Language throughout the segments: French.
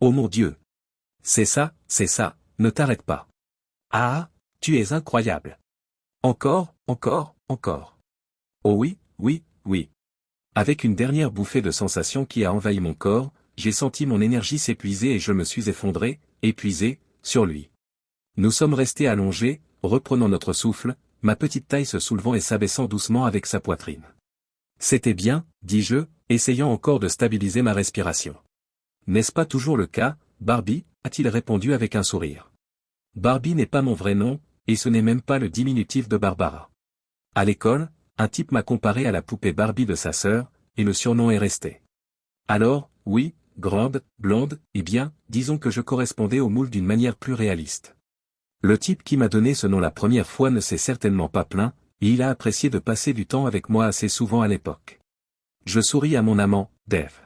Oh mon Dieu! C'est ça, ne t'arrête pas. Ah, tu es incroyable. Encore, encore, encore. Oh oui, oui, oui. Avec une dernière bouffée de sensation qui a envahi mon corps, j'ai senti mon énergie s'épuiser et je me suis effondré, épuisé, sur lui. Nous sommes restés allongés, reprenant notre souffle, ma petite taille se soulevant et s'abaissant doucement avec sa poitrine. C'était bien, dis-je, essayant encore de stabiliser ma respiration. N'est-ce pas toujours le cas, Barbie, a-t-il répondu avec un sourire. Barbie n'est pas mon vrai nom, et ce n'est même pas le diminutif de Barbara. À l'école, un type m'a comparé à la poupée Barbie de sa sœur, et le surnom est resté. Alors, oui, grande, blonde, eh bien, disons que je correspondais au moule d'une manière plus réaliste. Le type qui m'a donné ce nom la première fois ne s'est certainement pas plaint, et il a apprécié de passer du temps avec moi assez souvent à l'époque. Je souris à mon amant, Dave.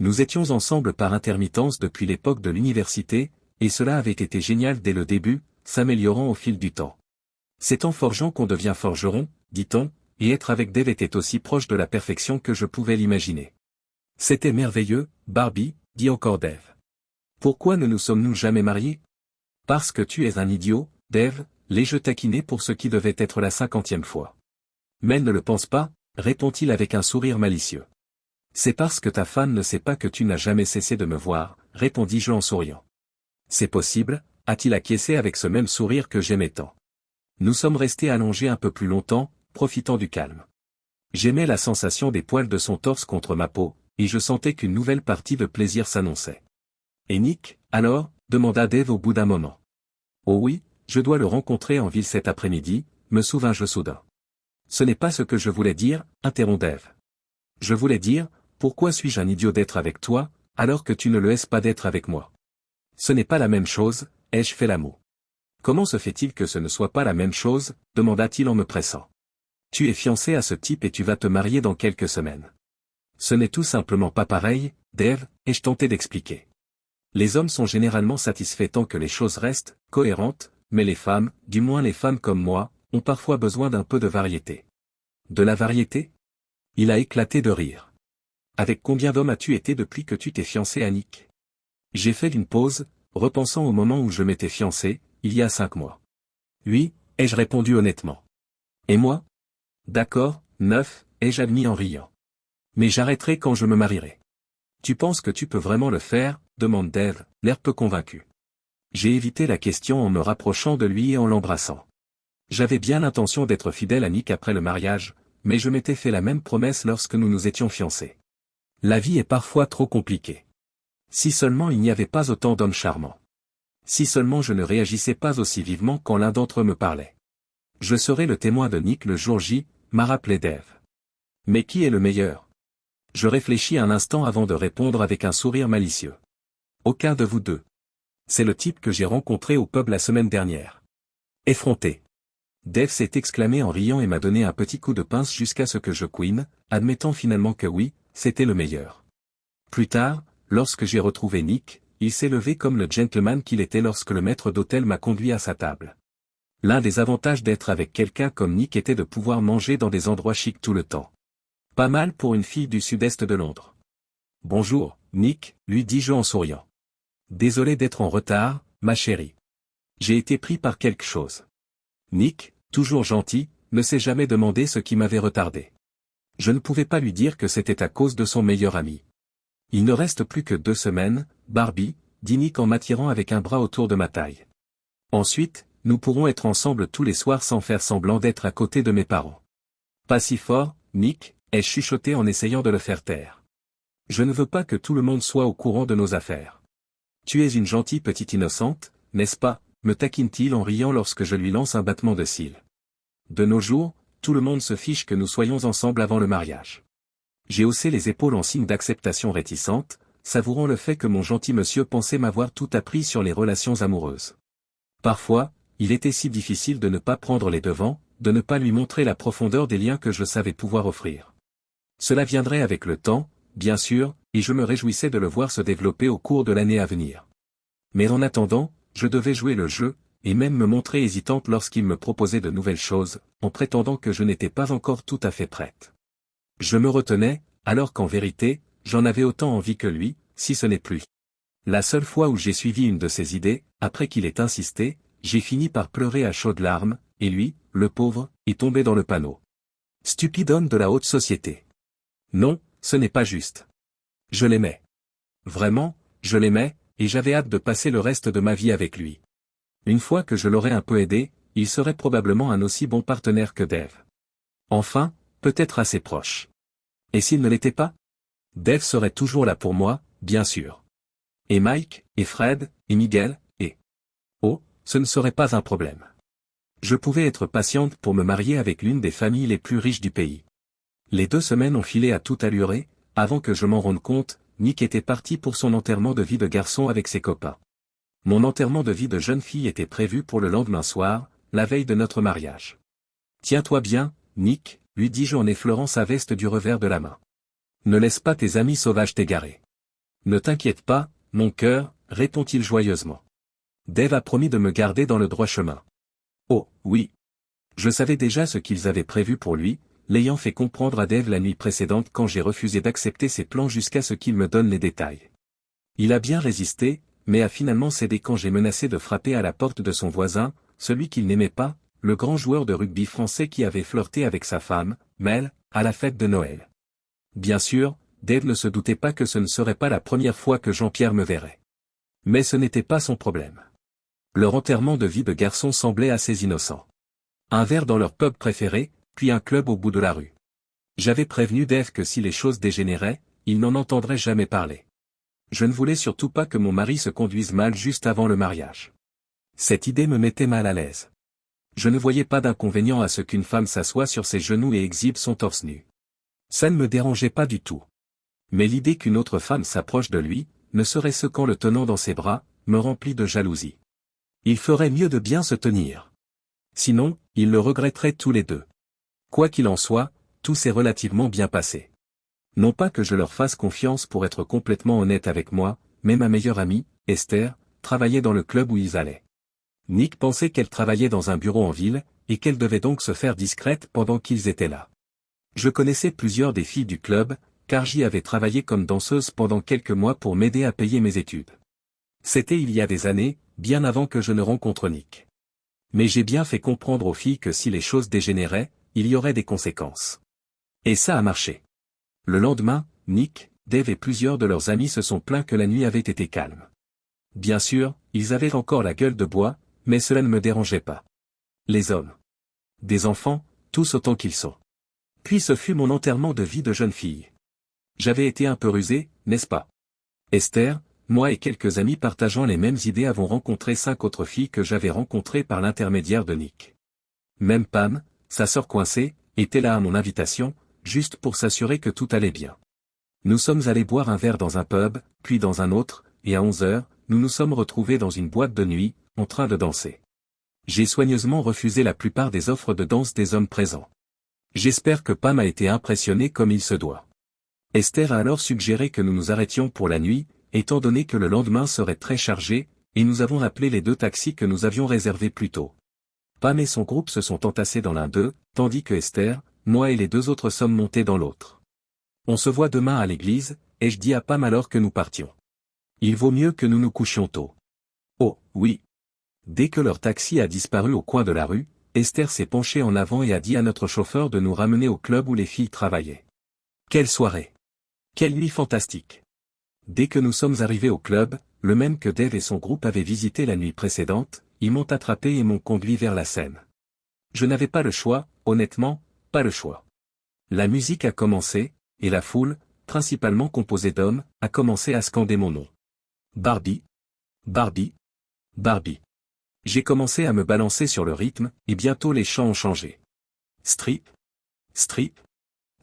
Nous étions ensemble par intermittence depuis l'époque de l'université, et cela avait été génial dès le début, s'améliorant au fil du temps. C'est en forgeant qu'on devient forgeron, dit-on, et être avec Dave était aussi proche de la perfection que je pouvais l'imaginer. C'était merveilleux, Barbie, dit encore Dave. Pourquoi ne nous sommes-nous jamais mariés? Parce que tu es un idiot, Dave, l'ai-je taquiné pour ce qui devait être la 50e fois. Mais ne le pense pas, répond-il avec un sourire malicieux. C'est parce que ta femme ne sait pas que tu n'as jamais cessé de me voir, répondis-je en souriant. C'est possible, a-t-il acquiescé avec ce même sourire que j'aimais tant. Nous sommes restés allongés un peu plus longtemps, profitant du calme. J'aimais la sensation des poils de son torse contre ma peau, et je sentais qu'une nouvelle partie de plaisir s'annonçait. Et Nick, alors, demanda Dave au bout d'un moment. Oh oui, je dois le rencontrer en ville cet après-midi, me souvins-je soudain. Ce n'est pas ce que je voulais dire, interrompt Dave. Je voulais dire, pourquoi suis-je un idiot d'être avec toi, alors que tu ne le es pas d'être avec moi? Ce n'est pas la même chose, ai-je fait l'amour. Comment se fait-il que ce ne soit pas la même chose, demanda-t-il en me pressant. Tu es fiancé à ce type et tu vas te marier dans quelques semaines. Ce n'est tout simplement pas pareil, Dave, ai-je tenté d'expliquer. Les hommes sont généralement satisfaits tant que les choses restent cohérentes, mais les femmes, du moins les femmes comme moi, ont parfois besoin d'un peu de variété. De la variété? Il a éclaté de rire. Avec combien d'hommes as-tu été depuis que tu t'es fiancé à Nick? J'ai fait une pause, repensant au moment où je m'étais fiancé, il y a 5 mois. Oui, ai-je répondu honnêtement. Et moi? D'accord, 9, ai-je admis en riant. Mais j'arrêterai quand je me marierai. Tu penses que tu peux vraiment le faire, demande Dave, l'air peu convaincu. J'ai évité la question en me rapprochant de lui et en l'embrassant. J'avais bien l'intention d'être fidèle à Nick après le mariage, mais je m'étais fait la même promesse lorsque nous nous étions fiancés. La vie est parfois trop compliquée. Si seulement il n'y avait pas autant d'hommes charmants. Si seulement je ne réagissais pas aussi vivement quand l'un d'entre eux me parlait. Je serai le témoin de Nick le jour J, m'a rappelé Dave. Mais qui est le meilleur? Je réfléchis un instant avant de répondre avec un sourire malicieux. Aucun de vous deux. C'est le type que j'ai rencontré au pub la semaine dernière. Effronté. Dave s'est exclamé en riant et m'a donné un petit coup de pince jusqu'à ce que je couine, admettant finalement que oui, c'était le meilleur. Plus tard, lorsque j'ai retrouvé Nick, il s'est levé comme le gentleman qu'il était lorsque le maître d'hôtel m'a conduit à sa table. L'un des avantages d'être avec quelqu'un comme Nick était de pouvoir manger dans des endroits chics tout le temps. Pas mal pour une fille du sud-est de Londres. Bonjour, Nick, lui dis-je en souriant. Désolé d'être en retard, ma chérie. J'ai été pris par quelque chose. Nick, toujours gentil, ne s'est jamais demandé ce qui m'avait retardé. Je ne pouvais pas lui dire que c'était à cause de son meilleur ami. Il ne reste plus que 2 semaines, Barbie, dit Nick en m'attirant avec un bras autour de ma taille. Ensuite, nous pourrons être ensemble tous les soirs sans faire semblant d'être à côté de mes parents. Pas si fort, Nick, ai-je chuchoté en essayant de le faire taire. Je ne veux pas que tout le monde soit au courant de nos affaires. Tu es une gentille petite innocente, n'est-ce pas, me taquine-t-il en riant lorsque je lui lance un battement de cils. De nos jours, tout le monde se fiche que nous soyons ensemble avant le mariage. J'ai haussé les épaules en signe d'acceptation réticente, savourant le fait que mon gentil monsieur pensait m'avoir tout appris sur les relations amoureuses. Parfois, il était si difficile de ne pas prendre les devants, de ne pas lui montrer la profondeur des liens que je savais pouvoir offrir. Cela viendrait avec le temps, bien sûr, et je me réjouissais de le voir se développer au cours de l'année à venir. Mais en attendant, je devais jouer le jeu, et même me montrer hésitante lorsqu'il me proposait de nouvelles choses, en prétendant que je n'étais pas encore tout à fait prête. Je me retenais, alors qu'en vérité, j'en avais autant envie que lui, si ce n'est plus. La seule fois où j'ai suivi une de ses idées, après qu'il ait insisté, j'ai fini par pleurer à chaudes larmes, et lui, le pauvre, est tombé dans le panneau. Stupide homme de la haute société. Non, ce n'est pas juste. Je l'aimais. Vraiment, je l'aimais, et j'avais hâte de passer le reste de ma vie avec lui. Une fois que je l'aurais un peu aidé, il serait probablement un aussi bon partenaire que Dave. Enfin, peut-être assez proche. Et s'il ne l'était pas? Dave serait toujours là pour moi, bien sûr. Et Mike, et Fred, et Miguel, et... Oh, ce ne serait pas un problème. Je pouvais être patiente pour me marier avec l'une des familles les plus riches du pays. Les 2 semaines ont filé à toute allure, avant que je m'en rende compte, Nick était parti pour son enterrement de vie de garçon avec ses copains. Mon enterrement de vie de jeune fille était prévu pour le lendemain soir, la veille de notre mariage. Tiens-toi bien, Nick, lui dis-je en effleurant sa veste du revers de la main. Ne laisse pas tes amis sauvages t'égarer. Ne t'inquiète pas, mon cœur, répond-il joyeusement. Dave a promis de me garder dans le droit chemin. Oh, oui. Je savais déjà ce qu'ils avaient prévu pour lui, l'ayant fait comprendre à Dave la nuit précédente quand j'ai refusé d'accepter ses plans jusqu'à ce qu'il me donne les détails. Il a bien résisté, mais a finalement cédé quand j'ai menacé de frapper à la porte de son voisin, celui qu'il n'aimait pas, le grand joueur de rugby français qui avait flirté avec sa femme, Mel, à la fête de Noël. Bien sûr, Dave ne se doutait pas que ce ne serait pas la première fois que Jean-Pierre me verrait. Mais ce n'était pas son problème. Leur enterrement de vie de garçon semblait assez innocent. Un verre dans leur pub préféré, puis un club au bout de la rue. J'avais prévenu Dave que si les choses dégénéraient, il n'en entendrait jamais parler. Je ne voulais surtout pas que mon mari se conduise mal juste avant le mariage. Cette idée me mettait mal à l'aise. Je ne voyais pas d'inconvénient à ce qu'une femme s'assoie sur ses genoux et exhibe son torse nu. Ça ne me dérangeait pas du tout. Mais l'idée qu'une autre femme s'approche de lui, ne serait-ce qu'en le tenant dans ses bras, me remplit de jalousie. Il ferait mieux de bien se tenir. Sinon, ils le regretteraient tous les deux. Quoi qu'il en soit, tout s'est relativement bien passé. Non pas que je leur fasse confiance pour être complètement honnête avec moi, mais ma meilleure amie, Esther, travaillait dans le club où ils allaient. Nick pensait qu'elle travaillait dans un bureau en ville, et qu'elle devait donc se faire discrète pendant qu'ils étaient là. Je connaissais plusieurs des filles du club, car j'y avais travaillé comme danseuse pendant quelques mois pour m'aider à payer mes études. C'était il y a des années, bien avant que je ne rencontre Nick. Mais j'ai bien fait comprendre aux filles que si les choses dégénéraient, il y aurait des conséquences. Et ça a marché. Le lendemain, Nick, Dave et plusieurs de leurs amis se sont plaints que la nuit avait été calme. Bien sûr, ils avaient encore la gueule de bois, mais cela ne me dérangeait pas. Les hommes. Des enfants, tous autant qu'ils sont. Puis ce fut mon enterrement de vie de jeune fille. J'avais été un peu rusé, n'est-ce pas? Esther, moi et quelques amis partageant les mêmes idées avons rencontré 5 autres filles que j'avais rencontrées par l'intermédiaire de Nick. Même Pam, sa sœur coincée, était là à mon invitation, juste pour s'assurer que tout allait bien. Nous sommes allés boire un verre dans un pub, puis dans un autre, et à 11 heures, nous nous sommes retrouvés dans une boîte de nuit, en train de danser. J'ai soigneusement refusé la plupart des offres de danse des hommes présents. J'espère que Pam a été impressionnée comme il se doit. Esther a alors suggéré que nous nous arrêtions pour la nuit, étant donné que le lendemain serait très chargé, et nous avons appelé les 2 taxis que nous avions réservés plus tôt. Pam et son groupe se sont entassés dans l'un d'eux, tandis que Esther, moi et les 2 autres sommes montés dans l'autre. On se voit demain à l'église, ai-je dit à Pam alors que nous partions. Il vaut mieux que nous nous couchions tôt. Oh, oui. Dès que leur taxi a disparu au coin de la rue, Esther s'est penchée en avant et a dit à notre chauffeur de nous ramener au club où les filles travaillaient. Quelle soirée! Quelle nuit fantastique! Dès que nous sommes arrivés au club, le même que Dave et son groupe avaient visité la nuit précédente, ils m'ont attrapé et m'ont conduit vers la scène. Je n'avais pas le choix, honnêtement, pas le choix. La musique a commencé, et la foule, principalement composée d'hommes, a commencé à scander mon nom. Barbie. Barbie. Barbie. J'ai commencé à me balancer sur le rythme, et bientôt les chants ont changé. Strip. Strip.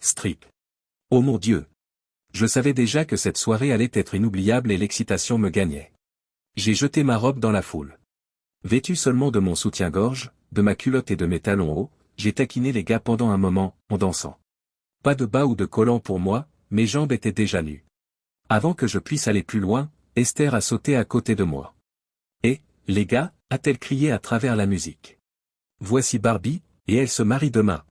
Strip. Oh mon Dieu! Je savais déjà que cette soirée allait être inoubliable et l'excitation me gagnait. J'ai jeté ma robe dans la foule. Vêtu seulement de mon soutien-gorge, de ma culotte et de mes talons hauts, j'ai taquiné les gars pendant un moment, en dansant. Pas de bas ou de collant pour moi, mes jambes étaient déjà nues. Avant que je puisse aller plus loin, Esther a sauté à côté de moi. Et, les gars, a-t-elle crié à travers la musique. Voici Barbie, et elle se marie demain.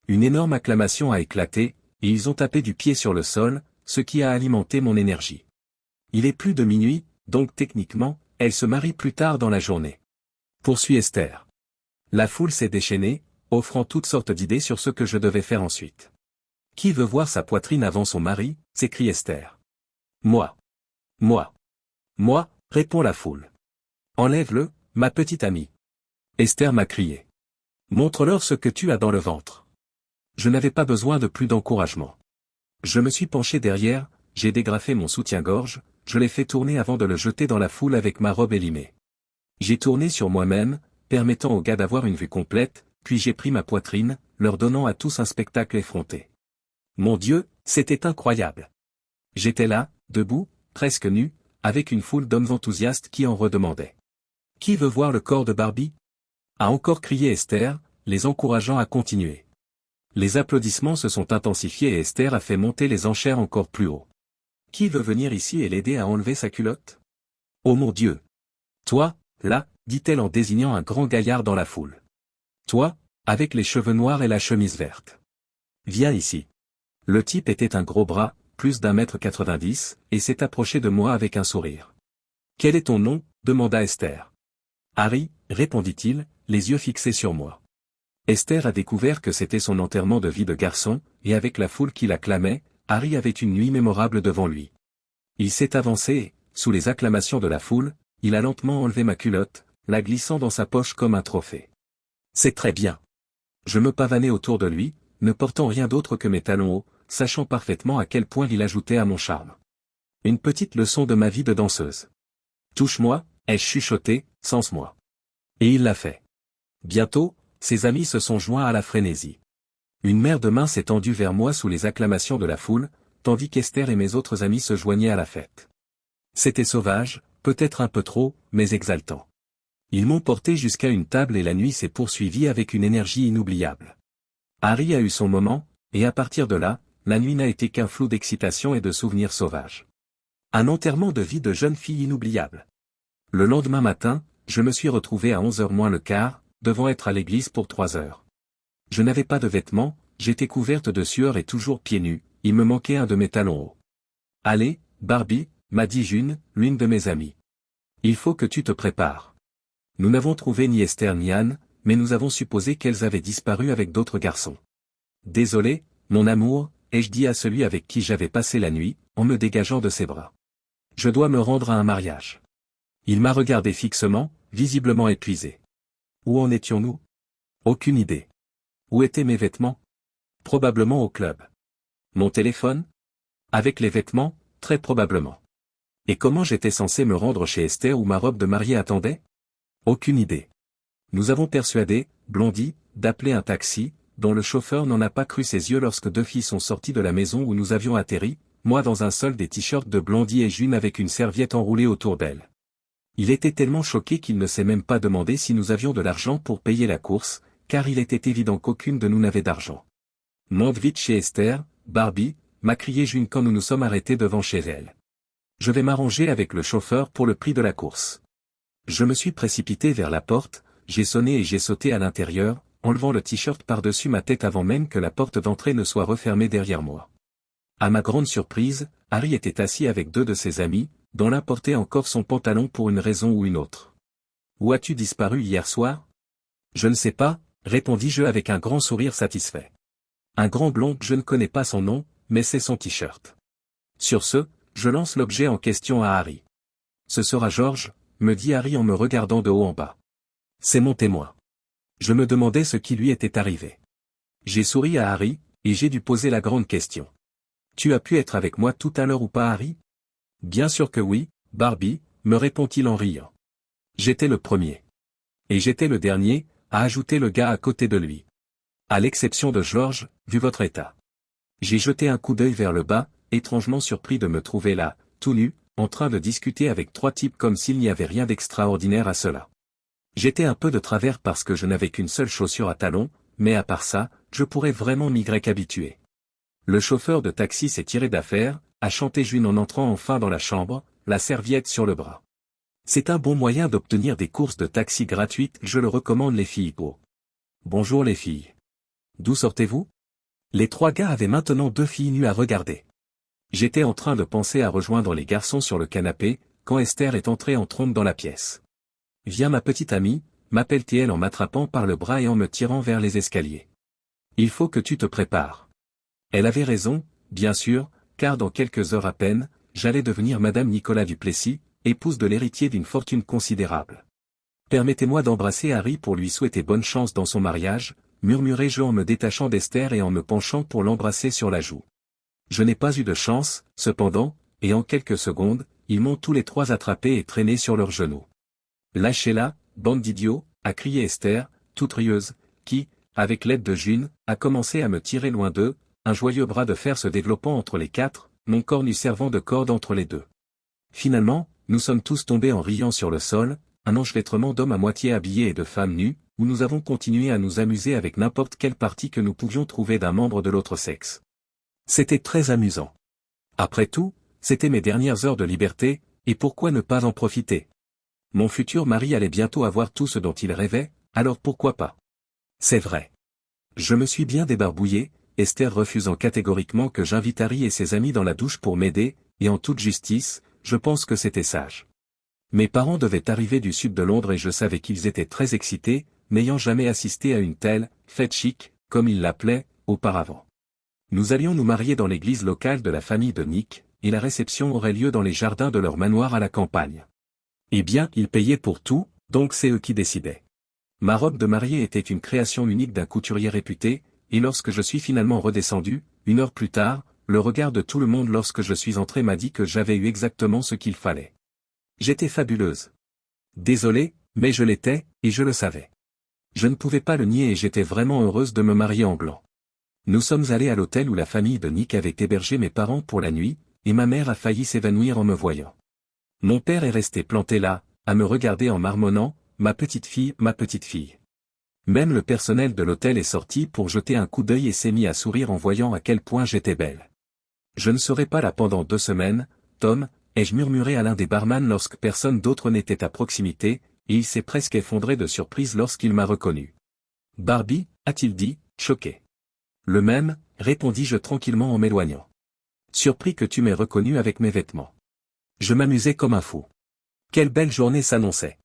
Une énorme acclamation a éclaté, et ils ont tapé du pied sur le sol, ce qui a alimenté mon énergie. Il est plus de minuit, donc techniquement, elle se marie plus tard dans la journée. Poursuit Esther. La foule s'est déchaînée, offrant toutes sortes d'idées sur ce que je devais faire ensuite. Qui veut voir sa poitrine avant son mari, s'écrie Esther. Moi. Moi. Moi, répond la foule. Enlève-le, ma petite amie. Esther m'a crié. Montre-leur ce que tu as dans le ventre. Je n'avais pas besoin de plus d'encouragement. Je me suis penché derrière, j'ai dégrafé mon soutien-gorge, je l'ai fait tourner avant de le jeter dans la foule avec ma robe élimée. J'ai tourné sur moi-même, permettant aux gars d'avoir une vue complète, puis j'ai pris ma poitrine, leur donnant à tous un spectacle effronté. Mon Dieu, c'était incroyable. J'étais là, debout, presque nu, avec une foule d'hommes enthousiastes qui en redemandaient. Qui veut voir le corps de Barbie? A encore crié Esther, les encourageant à continuer. Les applaudissements se sont intensifiés et Esther a fait monter les enchères encore plus haut. Qui veut venir ici et l'aider à enlever sa culotte? Oh mon Dieu! Toi, là, dit-elle en désignant un grand gaillard dans la foule. Toi, avec les cheveux noirs et la chemise verte. Viens ici. Le type était un gros bras, plus d'1,90 m, et s'est approché de moi avec un sourire. Quel est ton nom? Demanda Esther. Harry, répondit-il, les yeux fixés sur moi. Esther a découvert que c'était son enterrement de vie de garçon, et avec la foule qui l'acclamait, Harry avait une nuit mémorable devant lui. Il s'est avancé et, sous les acclamations de la foule, il a lentement enlevé ma culotte, la glissant dans sa poche comme un trophée. C'est très bien. Je me pavanais autour de lui, ne portant rien d'autre que mes talons hauts, sachant parfaitement à quel point il ajoutait à mon charme. Une petite leçon de ma vie de danseuse. Touche-moi, ai-je chuchoté, sens-moi. Et il l'a fait. Bientôt, ses amis se sont joints à la frénésie. Une mer de mains s'est tendue vers moi sous les acclamations de la foule, tandis qu'Esther et mes autres amis se joignaient à la fête. C'était sauvage, peut-être un peu trop, mais exaltant. Ils m'ont porté jusqu'à une table et la nuit s'est poursuivie avec une énergie inoubliable. Harry a eu son moment, et à partir de là, la nuit n'a été qu'un flou d'excitation et de souvenirs sauvages. Un enterrement de vie de jeune fille inoubliable. Le lendemain matin, je me suis retrouvé à 11h moins le quart, devant être à l'église pour 3 heures. Je n'avais pas de vêtements, j'étais couverte de sueur et toujours pieds nus, il me manquait un de mes talons hauts. Allez, Barbie, m'a dit June, l'une de mes amies. Il faut que tu te prépares. Nous n'avons trouvé ni Esther ni Anne, mais nous avons supposé qu'elles avaient disparu avec d'autres garçons. Désolé, mon amour, ai-je dit à celui avec qui j'avais passé la nuit, en me dégageant de ses bras. Je dois me rendre à un mariage. Il m'a regardé fixement, visiblement épuisé. Où en étions-nous? Aucune idée. Où étaient mes vêtements? Probablement au club. Mon téléphone? Avec les vêtements, très probablement. Et comment j'étais censé me rendre chez Esther où ma robe de mariée attendait? Aucune idée. Nous avons persuadé, Blondie, d'appeler un taxi, dont le chauffeur n'en a pas cru ses yeux lorsque 2 filles sont sorties de la maison où nous avions atterri, moi dans un seul des t-shirts de Blondie et June avec une serviette enroulée autour d'elle. Il était tellement choqué qu'il ne s'est même pas demandé si nous avions de l'argent pour payer la course, car il était évident qu'aucune de nous n'avait d'argent. Monte vite chez Esther, Barbie, m'a crié June quand nous nous sommes arrêtés devant chez elle. Je vais m'arranger avec le chauffeur pour le prix de la course. Je me suis précipité vers la porte, j'ai sonné et j'ai sauté à l'intérieur, enlevant le t-shirt par-dessus ma tête avant même que la porte d'entrée ne soit refermée derrière moi. À ma grande surprise, Harry était assis avec 2 de ses amis, dont l'un portait encore son pantalon pour une raison ou une autre. Où as-tu disparu hier soir? Je ne sais pas, répondis-je avec un grand sourire satisfait. Un grand blond, je ne connais pas son nom, mais c'est son t-shirt. Sur ce, je lance l'objet en question à Harry. Ce sera George, me dit Harry en me regardant de haut en bas. C'est mon témoin. Je me demandais ce qui lui était arrivé. J'ai souri à Harry, et j'ai dû poser la grande question. Tu as pu être avec moi tout à l'heure ou pas, Harry? Bien sûr que oui, Barbie, me répond-il en riant. J'étais le premier. Et j'étais le dernier, a ajouté le gars à côté de lui. À l'exception de George, vu votre état. J'ai jeté un coup d'œil vers le bas, étrangement surpris de me trouver là, tout nu, en train de discuter avec 3 types comme s'il n'y avait rien d'extraordinaire à cela. J'étais un peu de travers parce que je n'avais qu'une seule chaussure à talons, mais à part ça, je pourrais vraiment m'y habituer. Le chauffeur de taxi s'est tiré d'affaire, a chanté June en entrant enfin dans la chambre, la serviette sur le bras. C'est un bon moyen d'obtenir des courses de taxi gratuites, je le recommande les filles. Oh. Bonjour les filles. D'où sortez-vous? Les 3 gars avaient maintenant 2 filles nues à regarder. J'étais en train de penser à rejoindre les garçons sur le canapé, quand Esther est entrée en trompe dans la pièce. « Viens ma petite amie », m'appelle-t-elle en m'attrapant par le bras et en me tirant vers les escaliers. « Il faut que tu te prépares. » Elle avait raison, bien sûr, car dans quelques heures à peine, j'allais devenir Madame Nicolas Duplessis, épouse de l'héritier d'une fortune considérable. « Permettez-moi d'embrasser Harry pour lui souhaiter bonne chance dans son mariage », murmurai-je en me détachant d'Esther et en me penchant pour l'embrasser sur la joue. Je n'ai pas eu de chance, cependant, et en quelques secondes, ils m'ont tous les trois attrapé et traîné sur leurs genoux. « Lâchez-la, bande d'idiots !» a crié Esther, toute rieuse, qui, avec l'aide de June, a commencé à me tirer loin d'eux, un joyeux bras de fer se développant entre les quatre, mon corps nu servant de corde entre les deux. Finalement, nous sommes tous tombés en riant sur le sol, un enchevêtrement d'hommes à moitié habillés et de femmes nues, où nous avons continué à nous amuser avec n'importe quelle partie que nous pouvions trouver d'un membre de l'autre sexe. C'était très amusant. Après tout, c'était mes dernières heures de liberté, et pourquoi ne pas en profiter? Mon futur mari allait bientôt avoir tout ce dont il rêvait, alors pourquoi pas? C'est vrai. Je me suis bien débarbouillé, Esther refusant catégoriquement que j'invite Harry et ses amis dans la douche pour m'aider, et en toute justice, je pense que c'était sage. Mes parents devaient arriver du sud de Londres et je savais qu'ils étaient très excités, n'ayant jamais assisté à une telle « fête chic », comme ils l'appelaient, auparavant. Nous allions nous marier dans l'église locale de la famille de Nick, et la réception aurait lieu dans les jardins de leur manoir à la campagne. Eh bien, ils payaient pour tout, donc c'est eux qui décidaient. Ma robe de mariée était une création unique d'un couturier réputé, et lorsque je suis finalement redescendu, 1 heure plus tard, le regard de tout le monde lorsque je suis entré m'a dit que j'avais eu exactement ce qu'il fallait. J'étais fabuleuse. Désolé, mais je l'étais, et je le savais. Je ne pouvais pas le nier et j'étais vraiment heureuse de me marier en blanc. Nous sommes allés à l'hôtel où la famille de Nick avait hébergé mes parents pour la nuit, et ma mère a failli s'évanouir en me voyant. Mon père est resté planté là, à me regarder en marmonnant, « Ma petite fille, ma petite fille ». Même le personnel de l'hôtel est sorti pour jeter un coup d'œil et s'est mis à sourire en voyant à quel point j'étais belle. Je ne serai pas là pendant 2 semaines, Tom, ai-je murmuré à l'un des barman lorsque personne d'autre n'était à proximité, et il s'est presque effondré de surprise lorsqu'il m'a reconnu. « Barbie » a-t-il dit, choqué. « Le même » répondis-je tranquillement en m'éloignant. « Surpris que tu m'aies reconnu avec mes vêtements. » Je m'amusais comme un fou. Quelle belle journée s'annonçait.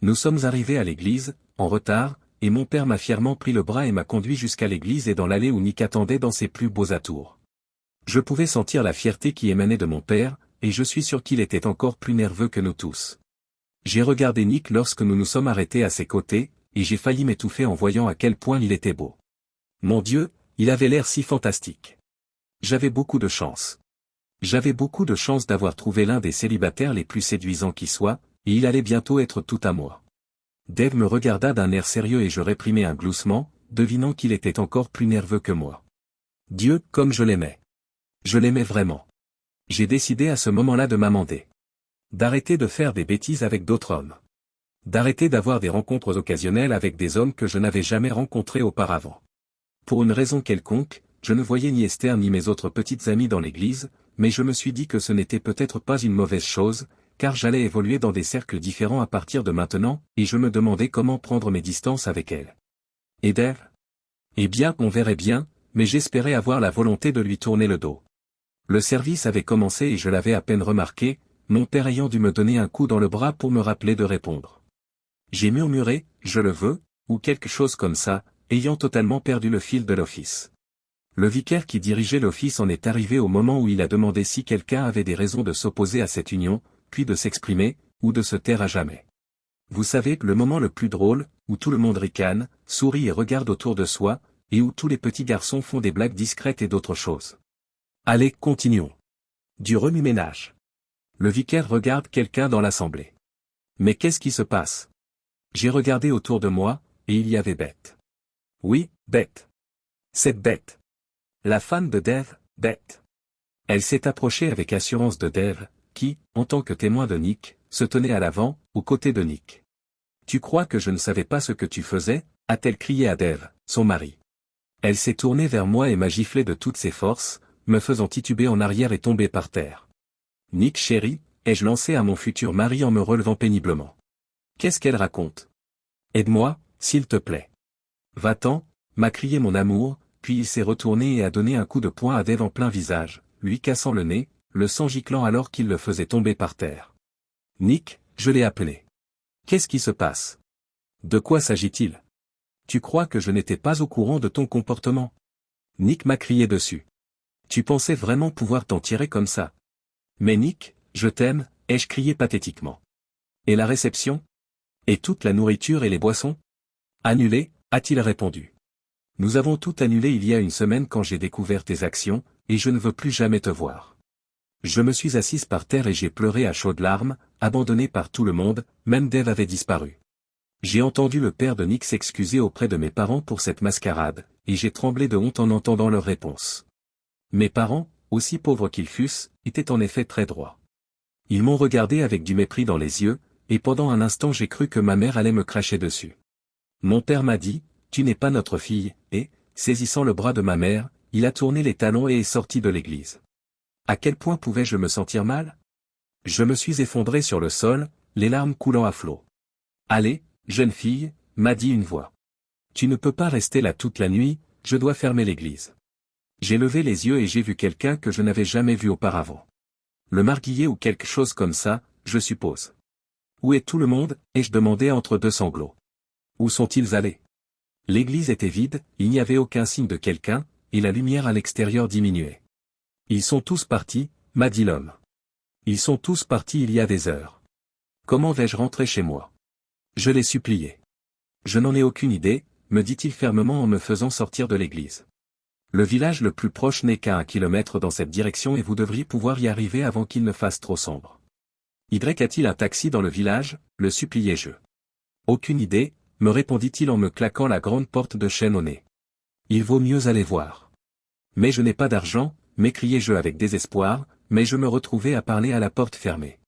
Nous sommes arrivés à l'église, en retard, et mon père m'a fièrement pris le bras et m'a conduit jusqu'à l'église et dans l'allée où Nick attendait dans ses plus beaux atours. Je pouvais sentir la fierté qui émanait de mon père, et je suis sûr qu'il était encore plus nerveux que nous tous. J'ai regardé Nick lorsque nous nous sommes arrêtés à ses côtés, et j'ai failli m'étouffer en voyant à quel point il était beau. Mon Dieu, il avait l'air si fantastique. J'avais beaucoup de chance. J'avais beaucoup de chance d'avoir trouvé l'un des célibataires les plus séduisants qui soient, et il allait bientôt être tout à moi. Dave me regarda d'un air sérieux et je réprimai un gloussement, devinant qu'il était encore plus nerveux que moi. Dieu, comme je l'aimais. Je l'aimais vraiment. J'ai décidé à ce moment-là de m'amender. D'arrêter de faire des bêtises avec d'autres hommes. D'arrêter d'avoir des rencontres occasionnelles avec des hommes que je n'avais jamais rencontrés auparavant. Pour une raison quelconque, je ne voyais ni Esther ni mes autres petites amies dans l'église, mais je me suis dit que ce n'était peut-être pas une mauvaise chose, car j'allais évoluer dans des cercles différents à partir de maintenant, et je me demandais comment prendre mes distances avec elles. Et Dave? Eh bien, on verrait bien, mais j'espérais avoir la volonté de lui tourner le dos. Le service avait commencé et je l'avais à peine remarqué, mon père ayant dû me donner un coup dans le bras pour me rappeler de répondre. J'ai murmuré, je le veux, ou quelque chose comme ça, ayant totalement perdu le fil de l'office. Le vicaire qui dirigeait l'office en est arrivé au moment où il a demandé si quelqu'un avait des raisons de s'opposer à cette union, puis de s'exprimer, ou de se taire à jamais. Vous savez, le moment le plus drôle, où tout le monde ricane, sourit et regarde autour de soi, et où tous les petits garçons font des blagues discrètes et d'autres choses. Allez, continuons. Du remue-ménage. Le vicaire regarde quelqu'un dans l'assemblée. Mais qu'est-ce qui se passe? J'ai regardé autour de moi, et il y avait Beth. Oui, Beth. Cette Beth. La femme de Dave, Beth. Elle s'est approchée avec assurance de Dave, qui, en tant que témoin de Nick, se tenait à l'avant, aux côtés de Nick. « Tu crois que je ne savais pas ce que tu faisais ?» a-t-elle crié à Dave, son mari. Elle s'est tournée vers moi et m'a giflé de toutes ses forces, me faisant tituber en arrière et tomber par terre. « Nick chéri, ai-je lancé à mon futur mari en me relevant péniblement. Qu'est-ce qu'elle raconte? Aide-moi, s'il te plaît. Va-t'en, m'a crié mon amour, puis il s'est retourné et a donné un coup de poing à Dave en plein visage, lui cassant le nez, le sang giclant alors qu'il le faisait tomber par terre. Nick, je l'ai appelé. Qu'est-ce qui se passe? De quoi s'agit-il? Tu crois que je n'étais pas au courant de ton comportement? Nick m'a crié dessus. Tu pensais vraiment pouvoir t'en tirer comme ça? Mais Nick, je t'aime, ai-je crié pathétiquement. Et la réception? Et toute la nourriture et les boissons? Annulé, a-t-il répondu. Nous avons tout annulé il y a une semaine quand j'ai découvert tes actions, et je ne veux plus jamais te voir. Je me suis assise par terre et j'ai pleuré à chaudes larmes, abandonné par tout le monde, même Dave avait disparu. J'ai entendu le père de Nick s'excuser auprès de mes parents pour cette mascarade, et j'ai tremblé de honte en entendant leur réponse. Mes parents, aussi pauvres qu'ils fussent, étaient en effet très droits. Ils m'ont regardé avec du mépris dans les yeux, et pendant un instant j'ai cru que ma mère allait me cracher dessus. Mon père m'a dit, « Tu n'es pas notre fille », et, saisissant le bras de ma mère, il a tourné les talons et est sorti de l'église. À quel point pouvais-je me sentir mal? Je me suis effondré sur le sol, les larmes coulant à flots. « Allez, jeune fille, m'a dit une voix. Tu ne peux pas rester là toute la nuit, je dois fermer l'église. J'ai levé les yeux et j'ai vu quelqu'un que je n'avais jamais vu auparavant. Le marguillier ou quelque chose comme ça, je suppose. Où est tout le monde? Ai-je demandé entre deux sanglots. Où sont-ils allés? L'église était vide, il n'y avait aucun signe de quelqu'un, et la lumière à l'extérieur diminuait. Ils sont tous partis, m'a dit l'homme. Ils sont tous partis il y a des heures. Comment vais-je rentrer chez moi? Je l'ai supplié. Je n'en ai aucune idée, me dit-il fermement en me faisant sortir de l'église. Le village le plus proche n'est qu'à 1 kilomètre dans cette direction et vous devriez pouvoir y arriver avant qu'il ne fasse trop sombre. Y a-t-il un taxi dans le village? Le suppliai-je. Aucune idée, me répondit-il en me claquant la grande porte de chêne au nez. Il vaut mieux aller voir. Mais je n'ai pas d'argent, m'écriai-je avec désespoir, mais je me retrouvai à parler à la porte fermée.